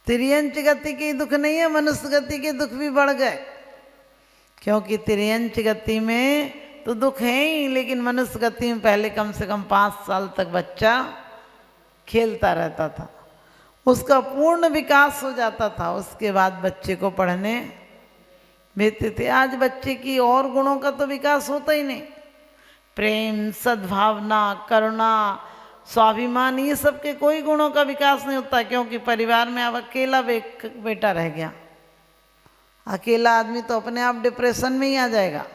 तिर्यंच गति के दुख नहीं है, मनुष्य गति के दुख भी बढ़ गए। क्योंकि तिर्यंच गति में तो दुख है ही, लेकिन मनुष्य गति में पहले कम से कम 5 साल तक बच्चा खेलता रहता था, उसका पूर्ण विकास हो जाता था, उसके बाद बच्चे को पढ़ने भेजते थे। आज बच्चे की और गुणों का तो विकास होता ही नहीं। प्रेम, सद्भावना, करुणा, स्वाभिमान, ये सब के कोई गुणों का विकास नहीं होता, क्योंकि परिवार में अब अकेला बेटा रह गया। अकेला आदमी तो अपने आप डिप्रेशन में ही आ जाएगा,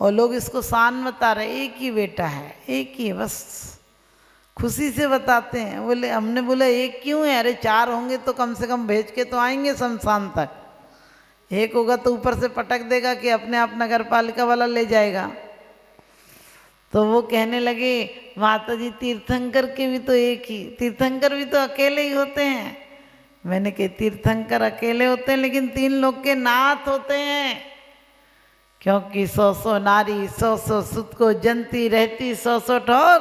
और लोग इसको शान बता रहे, एक ही बेटा है, एक ही है, बस खुशी से बताते हैं। बोले, हमने बोला एक क्यों है? अरे 4 होंगे तो कम से कम भेज के तो आएंगे शमशान तक, एक होगा तो ऊपर से पटक देगा कि अपने आप नगर पालिका वाला ले जाएगा। तो वो कहने लगे, माता जी तीर्थंकर के भी तो एक ही, तीर्थंकर भी तो अकेले ही होते हैं। मैंने कहा तीर्थंकर अकेले होते हैं, लेकिन 3 लोग के नाथ होते हैं, क्योंकि 100 नारी 100 सुत को जनती रहती 100 ठोर,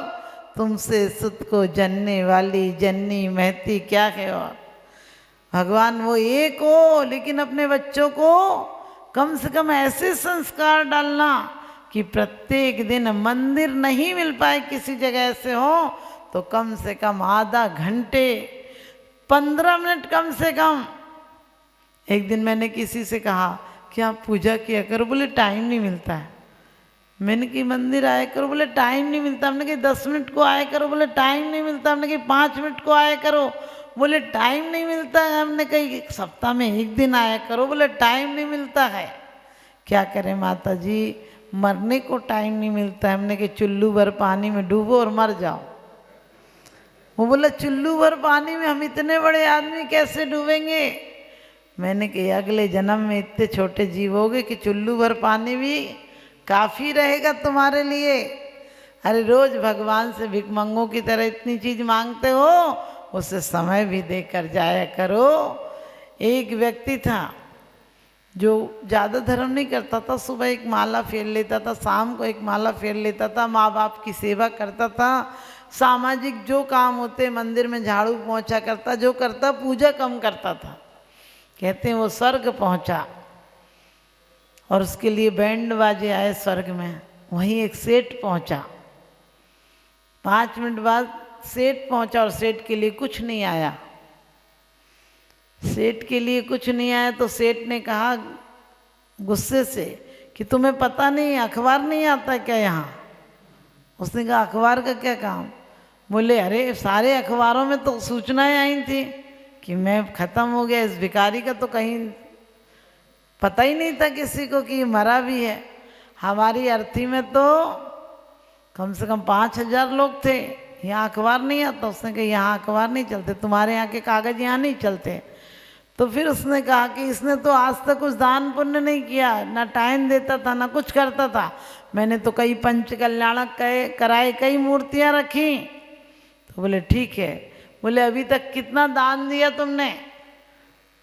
तुमसे सुत को जनने वाली जननी महती क्या है। और भगवान वो एक हो, लेकिन अपने बच्चों को कम से कम ऐसे संस्कार डालना कि प्रत्येक दिन मंदिर नहीं मिल पाए, किसी जगह ऐसे हो तो कम से कम आधा घंटे 15 मिनट कम से कम। एक दिन मैंने किसी से कहा कि आप पूजा किया करो, बोले टाइम नहीं मिलता है। मैंने कि मंदिर आया करो, बोले टाइम नहीं मिलता। हमने कि 10 मिनट को आया करो, बोले टाइम नहीं मिलता। हमने कि 5 मिनट को आया करो, बोले टाइम नहीं मिलता है। हमने कही सप्ताह में 1 दिन आया करो, बोले टाइम नहीं मिलता है। क्या करें माता जी, मरने को टाइम नहीं मिलता है। हमने कि चुल्लू भर पानी में डूबो और मर जाओ। वो बोला चुल्लू भर पानी में हम इतने बड़े आदमी कैसे डूबेंगे? मैंने कहा अगले जन्म में इतने छोटे जीव होगे कि चुल्लू भर पानी भी काफ़ी रहेगा तुम्हारे लिए। अरे रोज भगवान से भिखमंगों की तरह इतनी चीज़ मांगते हो, उसे समय भी देकर जाया करो। एक व्यक्ति था जो ज़्यादा धर्म नहीं करता था, सुबह एक माला फेर लेता था, शाम को एक माला फेर लेता था, माँ बाप की सेवा करता था, सामाजिक जो काम होते मंदिर में झाड़ू पोंछा करता, जो करता, पूजा कम करता था। कहते हैं वो स्वर्ग पहुंचा और उसके लिए बैंड बाजे आए स्वर्ग में। वहीं एक सेठ पहुंचा, 5 मिनट बाद सेठ पहुंचा और सेठ के लिए कुछ नहीं आया। सेठ के लिए कुछ नहीं आया तो सेठ ने कहा गुस्से से कि तुम्हें पता नहीं अखबार नहीं आता क्या यहाँ? उसने कहा अखबार का क्या काम? बोले अरे सारे अखबारों में तो सूचनाएं आई थी कि मैं ख़त्म हो गया, इस भिखारी का तो कहीं पता ही नहीं था किसी को कि मरा भी है। हमारी अर्थी में तो कम से कम 5000 लोग थे, यहाँ अखबार नहीं आता। उसने कहा यहाँ अखबार नहीं चलते, तुम्हारे यहाँ के कागज़ यहाँ नहीं चलते। तो फिर उसने कहा कि इसने तो आज तक कुछ दान पुण्य नहीं किया, ना टाइम देता था ना कुछ करता था। मैंने तो कई पंच कल्याणक कराए, कई मूर्तियाँ रखी। तो बोले ठीक है। बोले अभी तक कितना दान दिया तुमने?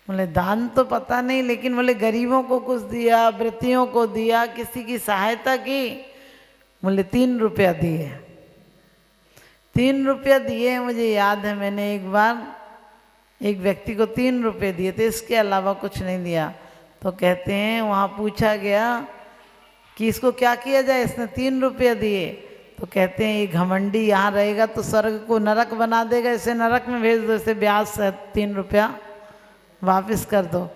बोले दान तो पता नहीं, लेकिन बोले गरीबों को कुछ दिया, व्रतियों को दिया, किसी की सहायता की। बोले 3 रुपया दिए। 3 रुपया दिए। मुझे याद है मैंने एक बार एक व्यक्ति को 3 रुपये दिए थे, इसके अलावा कुछ नहीं दिया। तो कहते हैं वहाँ पूछा गया कि इसको क्या किया जाए, इसने 3 रुपये दिए। तो कहते हैं ये घमंडी यहाँ रहेगा तो स्वर्ग को नरक बना देगा, इसे नरक में भेज दो, इसे ब्याज से 3 रुपया वापस कर दो।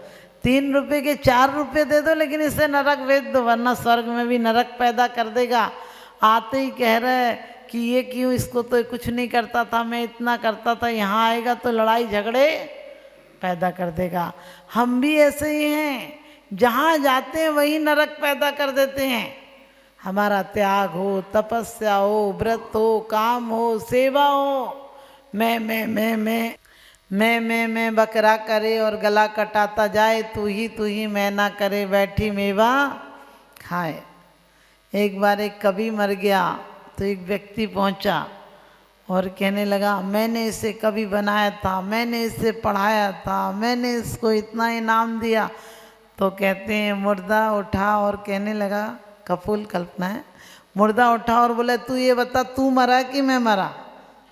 3 रुपये के 4 रुपये दे दो, लेकिन इसे नरक भेज दो, वरना स्वर्ग में भी नरक पैदा कर देगा। आते ही कह रहे हैं कि ये क्यों, इसको तो कुछ नहीं करता था, मैं इतना करता था, यहाँ आएगा तो लड़ाई झगड़े पैदा कर देगा। हम भी ऐसे ही हैं, जहाँ जाते हैं वही नरक पैदा कर देते हैं। हमारा त्याग हो, तपस्या हो, व्रत हो, काम हो, सेवा हो, मैं बकरा करे और गला कटाता जाए, तू ही मैं ना करे, बैठी मेवा खाए। एक बार एक कवि मर गया तो एक व्यक्ति पहुंचा और कहने लगा मैंने इसे कवि बनाया था, मैंने इसे पढ़ाया था, मैंने इसको इतना इनाम दिया। तो कहते हैं मुर्दा उठा और कहने लगा, कपूल कल्पना है, मुर्दा उठा और बोले तू ये बता, तू मरा कि मैं मरा?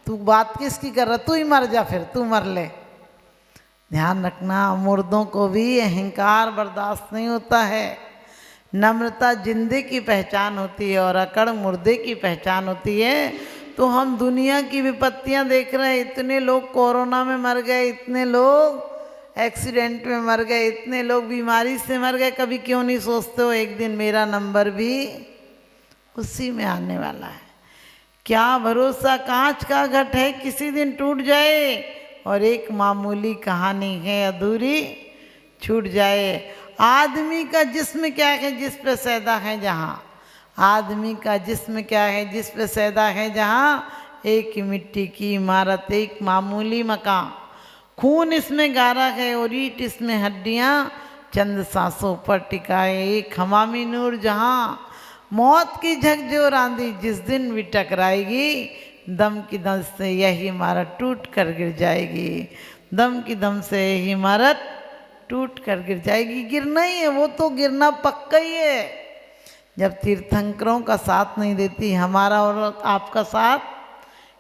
तू बात किसकी कर रहा? तू ही मर जा, फिर तू मर ले। ध्यान रखना, मुर्दों को भी अहंकार बर्दाश्त नहीं होता है। नम्रता जिंदे की पहचान होती है और अकड़ मुर्दे की पहचान होती है। तो हम दुनिया की विपत्तियां देख रहे हैं, इतने लोग कोरोना में मर गए, इतने लोग एक्सीडेंट में मर गए, इतने लोग बीमारी से मर गए। कभी क्यों नहीं सोचते हो एक दिन मेरा नंबर भी उसी में आने वाला है? क्या भरोसा, कांच का घट है, किसी दिन टूट जाए और एक मामूली कहानी है अधूरी छूट जाए। आदमी का जिस्म क्या है जिस पे सैदा है जहाँ, आदमी का जिस्म क्या है जिस पे सैदा है जहाँ, एक मिट्टी की इमारत, एक मामूली मकान। खून इसमें गारा है और ईंट इसमें हड्डियाँ, चंद सांसों पर टिकाए एक हमामी नूर जहाँ। मौत की झकझोर आंधी जिस दिन भी टकराएगी, दम की दम से यही इमारत टूट कर गिर जाएगी, दम की दम से यही इमारत टूट कर गिर जाएगी। गिरना ही है, वो तो गिरना पक्का ही है। जब तीर्थंकरों का साथ नहीं देती, हमारा और आपका साथ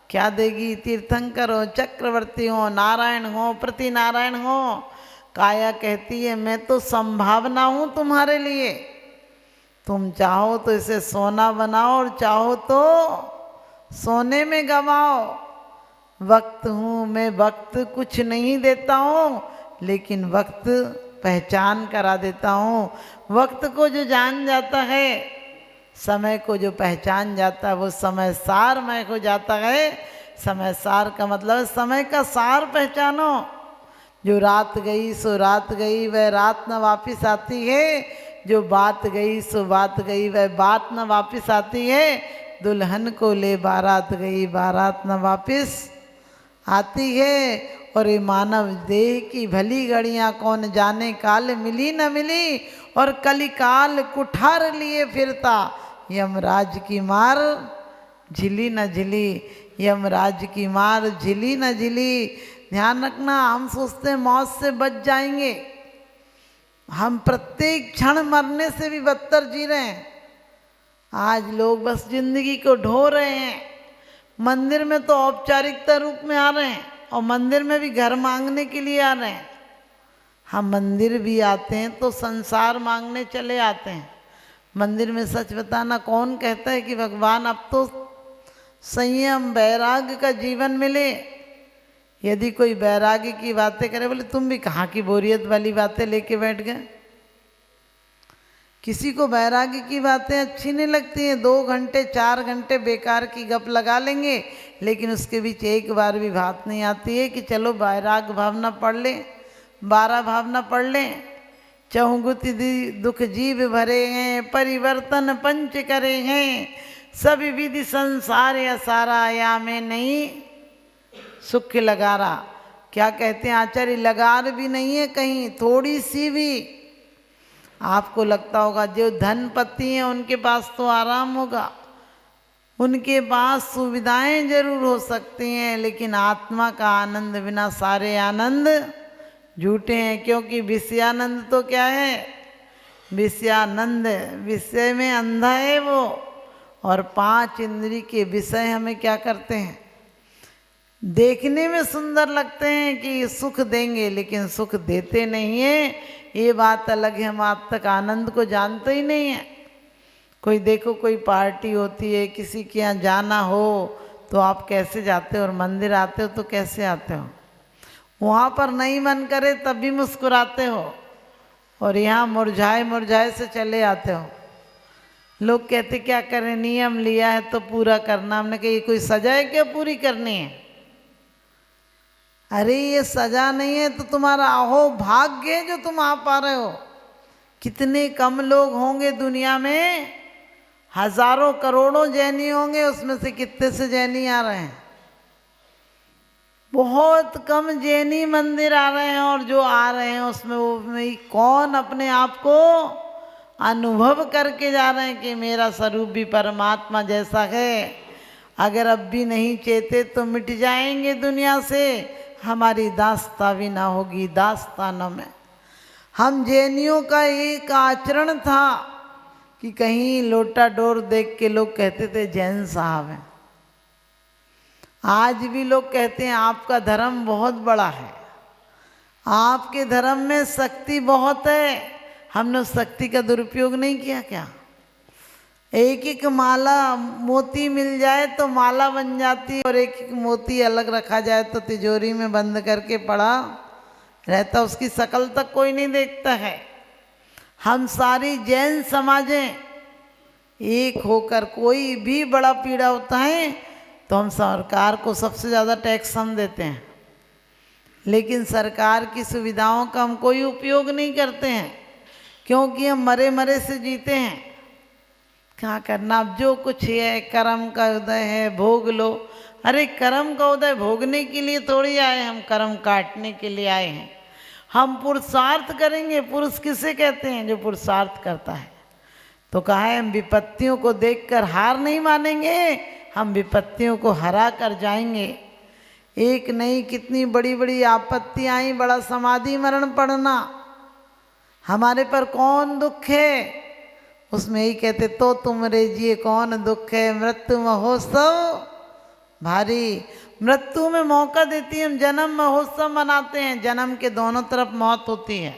क्या देगी? तीर्थंकर हो, चक्रवर्ती हो, नारायण हो, प्रति नारायण हो, काया कहती है मैं तो संभावना हूँ तुम्हारे लिए। तुम चाहो तो इसे सोना बनाओ और चाहो तो सोने में गवाओ। वक्त हूँ मैं, वक्त कुछ नहीं देता हूँ, लेकिन वक्त पहचान करा देता हूँ। वक्त को जो जान जाता है, समय को जो पहचान जाता है, वो समय सारमय हो जाता है। समय सार का मतलब समय का सार पहचानो। जो रात गई सो रात गई, वह रात न वापिस आती है। जो बात गई सो बात गई, वह बात न वापिस आती है। दुल्हन को ले बारात गई, बारात न वापिस आती है। और ये मानव देह की भली घड़ियाँ कौन जाने, काल मिली न मिली और कलिकाल कुठार लिए फिरता। यमराज की मार झिली न झिली, यमराज की मार झिली न झिली। ध्यान रखना, हम सोचते हैं मौत से बच जाएंगे, हम प्रत्येक क्षण मरने से भी बदतर जी रहे हैं। आज लोग बस जिंदगी को ढो रहे हैं। मंदिर में तो औपचारिकता रूप में आ रहे हैं और मंदिर में भी घर मांगने के लिए आ रहे हैं। हम मंदिर भी आते हैं तो संसार मांगने चले आते हैं। मंदिर में सच बताना, कौन कहता है कि भगवान अब तो संयम वैराग्य का जीवन मिले? यदि कोई वैराग्य की बातें करे, बोले तुम भी कहाँ की बोरियत वाली बातें लेके बैठ गए। किसी को वैराग्य की बातें अच्छी नहीं लगती हैं। 2 घंटे 4 घंटे बेकार की गप लगा लेंगे, लेकिन उसके बीच एक बार भी बात नहीं आती है कि चलो वैराग्य भावना पढ़ लें, 12 भावना पढ़ लें। चहुगुति दुख जीव भरे हैं, परिवर्तन पंच करे हैं। सभी विधि संसार या सारा, या में नहीं सुख लगारा। क्या कहते हैं आचार्य? लगार भी नहीं है कहीं, थोड़ी सी भी। आपको लगता होगा जो धनपति हैं उनके पास तो आराम होगा, उनके पास सुविधाएं जरूर हो सकती हैं, लेकिन आत्मा का आनंद बिना सारे आनंद झूठे हैं। क्योंकि विषयानंद तो क्या है? विषयानंद विषय में अंधा है वो। और 5 इंद्री के विषय हमें क्या करते हैं? देखने में सुंदर लगते हैं कि सुख देंगे, लेकिन सुख देते नहीं है। ये बात अलग है, हम आज तक आनंद को जानते ही नहीं है। कोई देखो, कोई पार्टी होती है, किसी के यहाँ जाना हो तो आप कैसे जाते हो, और मंदिर आते हो तो कैसे आते हो? वहाँ पर नहीं मन करे तब भी मुस्कुराते हो, और यहाँ मुरझाए मुरझाए से चले आते हो। लोग कहते क्या करें, नियम लिया है तो पूरा करना। हमने कहा ये कोई सजा है क्या पूरी करनी है? अरे ये सजा नहीं है तो तुम्हारा अहो भाग्य है जो तुम आ पा रहे हो। कितने कम लोग होंगे दुनिया में, हजारों करोड़ों जैनी होंगे, उसमें से कितने से जैनी आ रहे हैं? बहुत कम जैनी मंदिर आ रहे हैं, और जो आ रहे हैं उसमें वो में कौन अपने आप को अनुभव करके जा रहे हैं कि मेरा स्वरूप भी परमात्मा जैसा है। अगर अब भी नहीं चेते तो मिट जाएंगे दुनिया से, हमारी दास्ता भी ना होगी दास्तानों में। हम जैनियों का एक आचरण था कि कहीं लोटा डोर देख के लोग कहते थे जैन साहब हैं। आज भी लोग कहते हैं आपका धर्म बहुत बड़ा है, आपके धर्म में शक्ति बहुत है, हमने उस शक्ति का दुरुपयोग नहीं किया क्या? एक एक माला मोती मिल जाए तो माला बन जाती है, और एक एक मोती अलग रखा जाए तो तिजोरी में बंद करके पड़ा रहता, उसकी शकल तक कोई नहीं देखता है। हम सारी जैन समाजें एक होकर, कोई भी बड़ा पीड़ा होता है तो हम सरकार को सबसे ज़्यादा टैक्स हम देते हैं, लेकिन सरकार की सुविधाओं का हम कोई उपयोग नहीं करते हैं, क्योंकि हम मरे मरे से जीते हैं। क्या करना, अब जो कुछ है कर्म का उदय है, भोग लो। अरे कर्म का उदय भोगने के लिए थोड़ी आए, हम कर्म काटने के लिए आए हैं। हम पुरुषार्थ करेंगे। पुरुष किसे कहते हैं? जो पुरुषार्थ करता है। तो कहा है हम विपत्तियों को देखकर हार नहीं मानेंगे, हम विपत्तियों को हरा कर जाएंगे। एक नहीं कितनी बड़ी बड़ी आपत्ति आई, बड़ा समाधि मरण पड़ना, हमारे पर कौन दुख है? उसमें ही कहते तो तुम रे जिए कौन दुख है, मृत्यु महोत्सव भारी। मृत्यु में मौका देती है, हम जन्म महोत्सव मनाते हैं। जन्म के दोनों तरफ मौत होती है,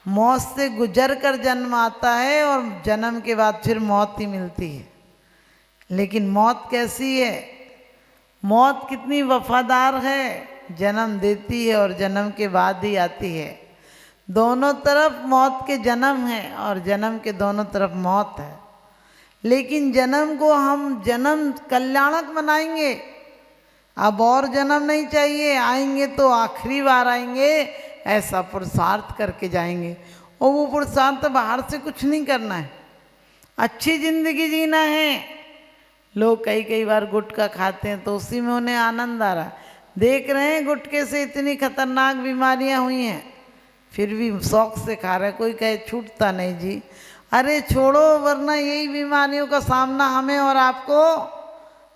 मौत से गुजर कर जन्म आता है और जन्म के बाद फिर मौत ही मिलती है। लेकिन मौत कैसी है? मौत कितनी वफादार है, जन्म देती है और जन्म के बाद ही आती है। दोनों तरफ मौत के जन्म है और जन्म के दोनों तरफ मौत है। लेकिन जन्म को हम जन्म कल्याणक बनाएंगे, अब और जन्म नहीं चाहिए, आएंगे तो आखिरी बार आएंगे, ऐसा पुरुषार्थ करके जाएंगे। और वो पुरुषार्थ बाहर से कुछ नहीं करना है, अच्छी जिंदगी जीना है। लोग कई कई बार गुटखा खाते हैं तो उसी में उन्हें आनंद आ रहा है। देख रहे हैं गुटखे से इतनी खतरनाक बीमारियां हुई हैं, फिर भी शौक से खा रहे। कोई कहे छूटता नहीं जी, अरे छोड़ो, वरना यही बीमारियों का सामना हमें और आपको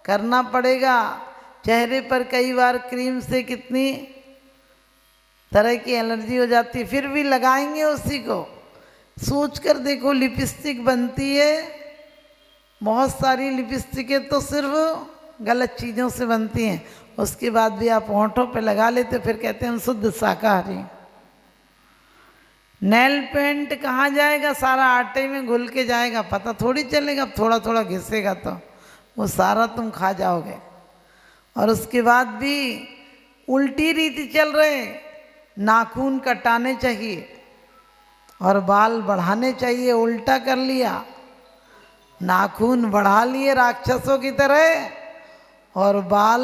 करना पड़ेगा। चेहरे पर कई बार क्रीम से कितनी तरह की एलर्जी हो जाती है, फिर भी लगाएंगे उसी को। सोच कर देखो, लिपस्टिक बनती है, बहुत सारी लिपस्टिकें तो सिर्फ गलत चीज़ों से बनती हैं, उसके बाद भी आप होंठों पे लगा लेते, फिर कहते हैं हम शुद्ध शाकाहारी। नेल पेंट कहाँ जाएगा? सारा आटे में घुल के जाएगा, पता थोड़ी चलेगा। थोड़ा थोड़ा घिसेगा तो वो सारा तुम खा जाओगे। और उसके बाद भी उल्टी रीति चल रहे, नाखून कटाने चाहिए और बाल बढ़ाने चाहिए, उल्टा कर लिया, नाखून बढ़ा लिए राक्षसों की तरह और बाल